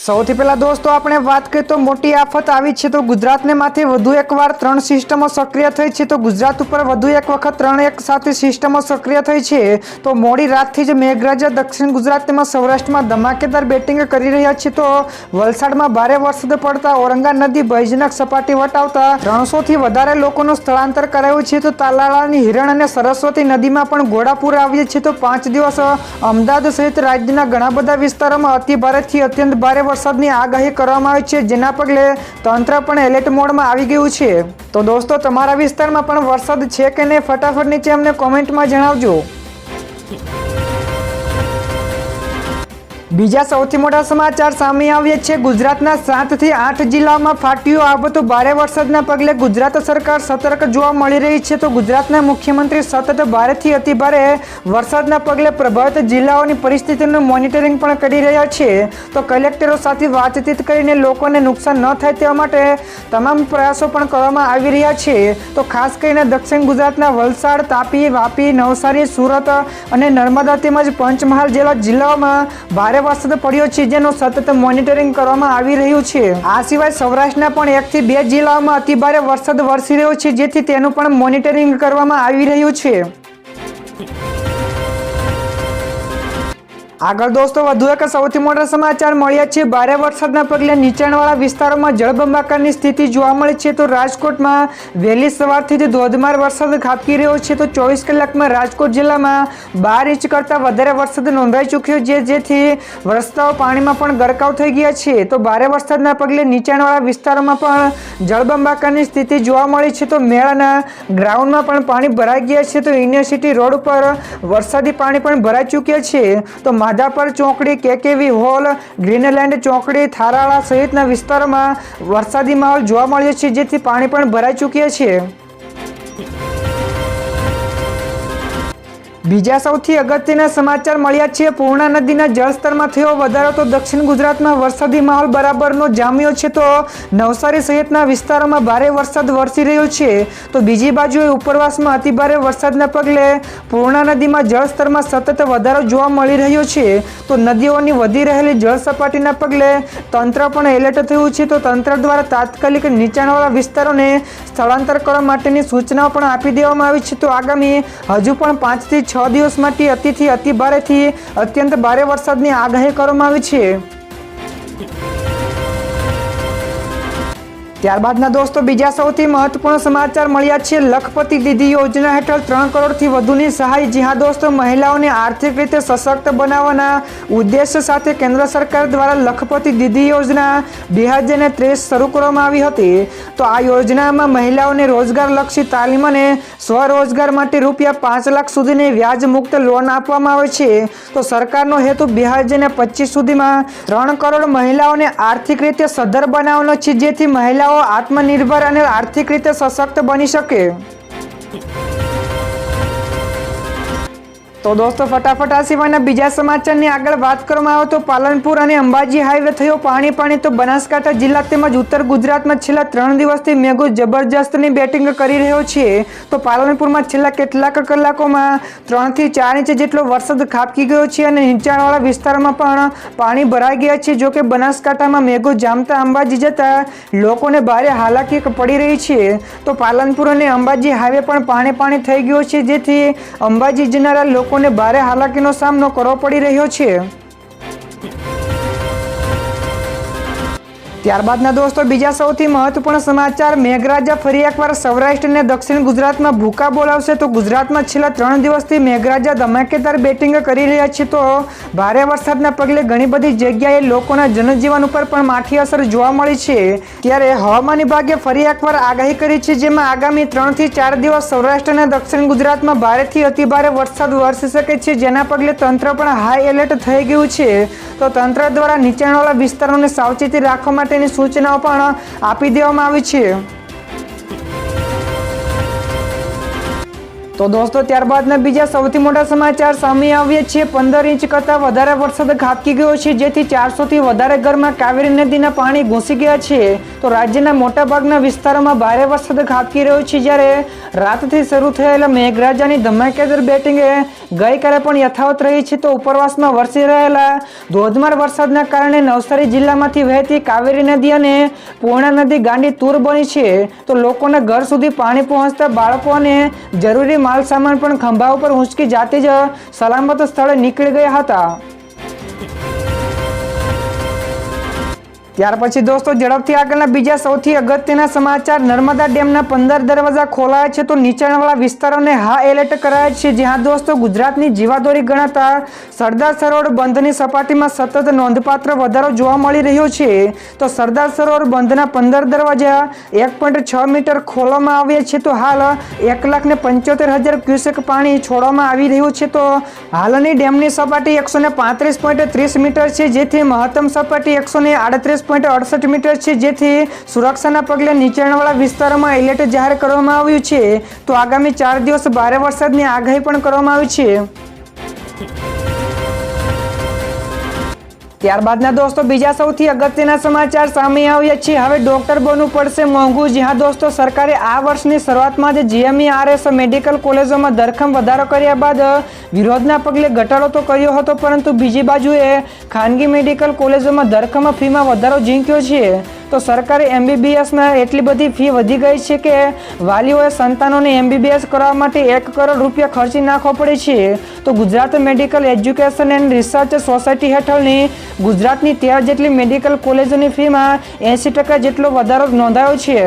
સૌથી પહેલા દોસ્તો આપણે વાત કરીએ તો મોટી આફત આવી છે તો ગુજરાતને માથે વધુ એકવાર 3 સિસ્ટમો સક્રિય થઈ છે તો ગુજરાત ઉપર વધુ એક વખત 3 એક સાથે સિસ્ટમો સક્રિય થઈ છે તો મોડી રાતથી જ મેઘરાજા દક્ષિણ ગુજરાત તેમજ સૌરાષ્ટ્રમાં ધમાકેદાર બેટિંગ કરી રહ્યા છે તો વલસાડમાં ભારે વરસાદ પડતા ઔરંગા નદી ભયજનક સપાટી વટાવતા 300 થી વધારે લોકોનું સ્થળાંતર કરાયું છે તો તાલાળાની હિરણ અને સરસ્વતી નદીમાં પણ ઘોડાપૂર આવ્યા છે તો 5 દિવસ અમદાવાદ સહિત રાજ્યના ઘણા બધા વિસ્તારોમાં અતિ ભારેથી અત્યંત ભારે વરસાદની આગાહી કરવામાં આવી છે જેના પગલે તંત્ર પણ એલર્ટ મોડમાં આવી ગયું છે તો દોસ્તો તમારા વિસ્તારમાં પણ વરસાદ છે કે નહીં ફટાફટ નીચે અમને કોમેન્ટમાં જણાવજો। બીજા સૌથી મોટા સમાચાર સામે આવ્યા છે ગુજરાતના 7 થી 8 જિલ્લાઓમાં ફાટ્યું આભ તો ભારે વરસાદના પગલે ગુજરાત સરકાર સતર્ક જોવા મળી રહી છે તો ગુજરાતના મુખ્યમંત્રી સતત ભારેથી અતિ ભારે વરસાદના પગલે પ્રભાવિત જિલ્લાઓની પરિસ્થિતિનું મોનિટરિંગ પણ કરી રહ્યા છે તો કલેક્ટરો સાથે વાતચીત કરીને લોકોને નુકસાન ન થાય તે માટે તમામ પ્રયાસો પણ કરવામાં આવી રહ્યા છે તો ખાસ કરીને દક્ષિણ ગુજરાતના વલસાડ તાપી વાપી નવસારી સુરત અને નર્મદા તેમજ પંચમહાલ જેવા જિલ્લાઓમાં ભારે વરસાદ પડ્યો છે જેનું સતત મોનિટરિંગ કરવામાં આવી રહ્યું છે। આ સિવાય સૌરાષ્ટ્રના પણ 1 થી 2 જિલ્લાઓમાં અતિ ભારે વરસાદ વરસી રહ્યો છે જેથી તેનું પણ મોનિટરિંગ કરવામાં આવી રહ્યું છે। આગળ દોસ્તો વધુ એક સૌથી મોટા સમાચાર મળ્યા છે ભારે વરસાદના પગલે નીચાણવાળા વિસ્તારોમાં જળબંબાકારની સ્થિતિ જોવા મળી છે તો રાજકોટમાં વહેલી સવારથી જ ધોધમાર વરસાદ ખાબકી રહ્યો છે તો 24 કલાકમાં રાજકોટ જિલ્લામાં 12 ઇંચ કરતાં વધારે વરસાદ નોંધાઈ ચૂક્યો છે જેથી રસ્તાઓ પાણીમાં પણ ગરકાવ થઈ ગયા છે તો ભારે વરસાદના પગલે નીચાણવાળા વિસ્તારોમાં પણ જળબંબાકારની સ્થિતિ જોવા મળી છે તો મેળાના ગ્રાઉન્ડમાં પણ પાણી ભરાઈ ગયા છે તો યુનિવર્સિટી રોડ ઉપર વરસાદી પાણી પણ ભરાઈ ચૂક્યા છે તો માધાપર ચોકડી કેકેવી હોલ ગ્રીનલેન્ડ ચોકડી થારાળા સહિતના વિસ્તારોમાં વરસાદી માહોલ જોવા મળ્યો છે જેથી પાણી પણ ભરાઈ ચૂક્યા છે। બીજા સૌથી અગત્યના સમાચાર મળ્યા છે પૂર્ણા નદીના જળસ્તરમાં થયો વધારો તો દક્ષિણ ગુજરાતમાં વરસાદી માહોલ બરાબરનો જામ્યો છે તો નવસારી સહિતના વિસ્તારોમાં ભારે વરસાદ વરસી રહ્યો છે તો બીજી બાજુએ ઉપરવાસમાં અતિભારે વરસાદના પગલે પૂર્ણા નદીમાં જળસ્તરમાં સતત વધારો જોવા મળી રહ્યો છે તો નદીઓની વધી રહેલી જળ સપાટીના પગલે તંત્ર પણ એલર્ટ થયું છે તો તંત્ર દ્વારા તાત્કાલિક નીચાણવાળા વિસ્તારોને સ્થળાંતર કરવા માટેની સૂચનાઓ પણ આપી દેવામાં આવી છે તો આગામી હજુ પણ 5 થી 6 દિવસ માટે અતિથી અતિ ભારેથી અત્યંત ભારે વરસાદની આગાહી કરવામાં આવી છે। ત્યારબાદના દોસ્તો બીજા સૌથી મહત્વપૂર્ણ સમાચાર મળ્યા છે લખપતિ દીદી યોજના હેઠળ 3 કરોડથી વધુની સહાય જ્યાં દોસ્તો મહિલાઓને આર્થિક રીતે સશક્ત બનાવવાના ઉદ્દેશ્ય સાથે કેન્દ્ર સરકાર દ્વારા લખપતિ દીદી યોજના 2023 શરૂ કરવામાં આવી હતી તો આ યોજનામાં મહિલાઓને રોજગારલક્ષી તાલીમ અને સ્વરોજગાર માટે ₹5 લાખ સુધીની વ્યાજ મુક્ત લોન આપવામાં આવે છે તો સરકારનો હેતુ 2025 સુધીમાં 3 કરોડ મહિલાઓને આર્થિક રીતે સદ્ધર બનાવવાનો છે જેથી મહિલાઓ આત્મનિર્ભર અને આર્થિક રીતે સશક્ત બની શકે। તો દોસ્તો ફટાફટ આ સિવાયના બીજા સમાચારની આગળ વાત કરવામાં આવે તો પાલનપુર અને અંબાજી હાઈવે થયો પાણી તો બનાસકાંઠા જિલ્લા તેમજ ઉત્તર ગુજરાતમાં છેલ્લા 3 દિવસથી મેઘો જબરજસ્તની બેટિંગ કરી રહ્યો છે તો પાલનપુરમાં છેલ્લા કેટલાક કલાકોમાં 3 થી 4 ઇંચ જેટલો વરસાદ ખાબકી ગયો છે અને નીચાણવાળા વિસ્તારોમાં પણ પાણી ભરાઈ ગયા છે જોકે બનાસકાંઠામાં મેઘો જામતા અંબાજી જતા લોકોને ભારે હાલાકી પડી રહી છે તો પાલનપુર અને અંબાજી હાઈવે પણ પાણી થઈ ગયો છે જેથી અંબાજી જનારા લોકો ને ભારે હાલાકીનો સામનો કરવો પડી રહ્યો છે। ત્યારબાદના દોસ્તો બીજા સૌથી મહત્વપૂર્ણ સમાચાર મેઘરાજા ફરી એકવાર સૌરાષ્ટ્ર અને દક્ષિણ ગુજરાતમાં ભૂકા બોલાવશે તો ગુજરાતમાં છેલ્લા 3 દિવસથી મેઘરાજા ધમાકેદાર બેટિંગ કરી રહ્યા છે તો ભારે વરસાદના પગલે ઘણી બધી જગ્યાએ લોકોના જનજીવન ઉપર પણ માઠી અસર જોવા મળી છે ત્યારે હવામાન વિભાગે ફરી એકવાર આગાહી કરી છે જેમાં આગામી 3 થી 4 દિવસ સૌરાષ્ટ્ર અને દક્ષિણ ગુજરાતમાં ભારેથી અતિભારે વરસાદ વરસી શકે છે જેના પગલે તંત્ર પણ હાઈ એલર્ટ થઈ ગયું છે તો તંત્ર દ્વારા નીચાણવાળા વિસ્તારોને સાવચેતી રાખવા માટે સૂચનાઓ પણ આપી દેવામાં આવી છે। તો દોસ્તો ત્યારબાદના બીજા સૌથી મોટા સમાચાર સામે આવ્યા છે। 15 ઇંચ કરતાં વધારે વરસાદ ખાબકી ગયો છે, જેથી 400 થી વધારે ઘરમાં કાવેરી નદીના પાણી ઘૂસી ગયા છે। તો રાજ્યના મોટાભાગના વિસ્તારોમાં ભારે વરસાદ ખાબકી રહ્યો છે, જ્યારે રાતથી શરૂ થયેલા મેઘરાજાની ધમાકેદાર બેટિંગે ગઈકાલે પણ યથાવત રહી છે। તો ઉપરવાસમાં વરસી રહેલા ધોધમાર વરસાદના કારણે નવસારી જિલ્લામાંથી વહેતી કાવેરી નદી અને પૂર્ણા નદી ગાંડી તૂર બની છે। તો લોકોના ઘર સુધી પાણી પહોંચતા બાળકો અને જરૂરી માલ સામાન પણ ખંભા ઉપર ઊંચકી જાતે જ સલામત સ્થળે નીકળી ગયા હતા। ત્યાર પછી દોસ્તો ઝડપથી આગળના બીજા સૌથી અગત્યના સમાચાર। નર્મદા ડેમના 15 દરવાજા ખોલાયા છે, તો નીચાણવાળા વિસ્તારોને હા એલર્ટ કરાયા છે। જ્યાં દોસ્તો ગુજરાતની જીવાદોરી ગણાતા સરદાર સરોવર બંધની સપાટીમાં સતત નોંધપાત્ર વધારો જોવા મળી રહ્યો છે। તો સરદાર સરોવર બંધના 15 દરવાજા 1.6 મીટર ખોલવામાં આવ્યા છે। તો હાલ 1,75,000 ક્યુસેક પાણી છોડવામાં આવી રહ્યું છે। તો હાલની ડેમની સપાટી 135.30 મીટર છે, જેથી મહત્તમ સપાટી 138.68 મીટર છે, જેથી સુરક્ષાના પગલે નીચાણવાળા વિસ્તારોમાં એલર્ટ જાહેર કરવામાં આવ્યું છે। તો આગામી 4 દિવસ ભારે વરસાદની આગાહી પણ કરવામાં આવી છે। ત્યારબાદના દોસ્તો બીજા સૌથી અગત્યના સમાચાર સામે આવ્યા છે। હવે ડોક્ટર બનવું પડશે મોંઘું। જ્યાં દોસ્તો સરકારે આ વર્ષની શરૂઆતમાં જ GMERS મેડિકલ કોલેજોમાં ધરખમ વધારો કર્યા બાદ વિરોધના પગલે ઘટાડો તો કર્યો હતો, પરંતુ બીજી બાજુએ ખાનગી મેડિકલ કોલેજોમાં ધરખમ ફીમાં વધારો ઝીંક્યો છે। તો સરકારે MBBSમાં એટલી બધી ફી વધી ગઈ છે કે વાલીઓએ સંતાનોને MBBS કરવા માટે 1 કરોડ રૂપિયા ખર્ચી નાખવો પડે છે। તો Gujarat medical education and research society હેઠળની ગુજરાતની 13 જેટલી મેડિકલ કોલેજોની ફીમાં 80% જેટલો વધારો નોંધાયો છે।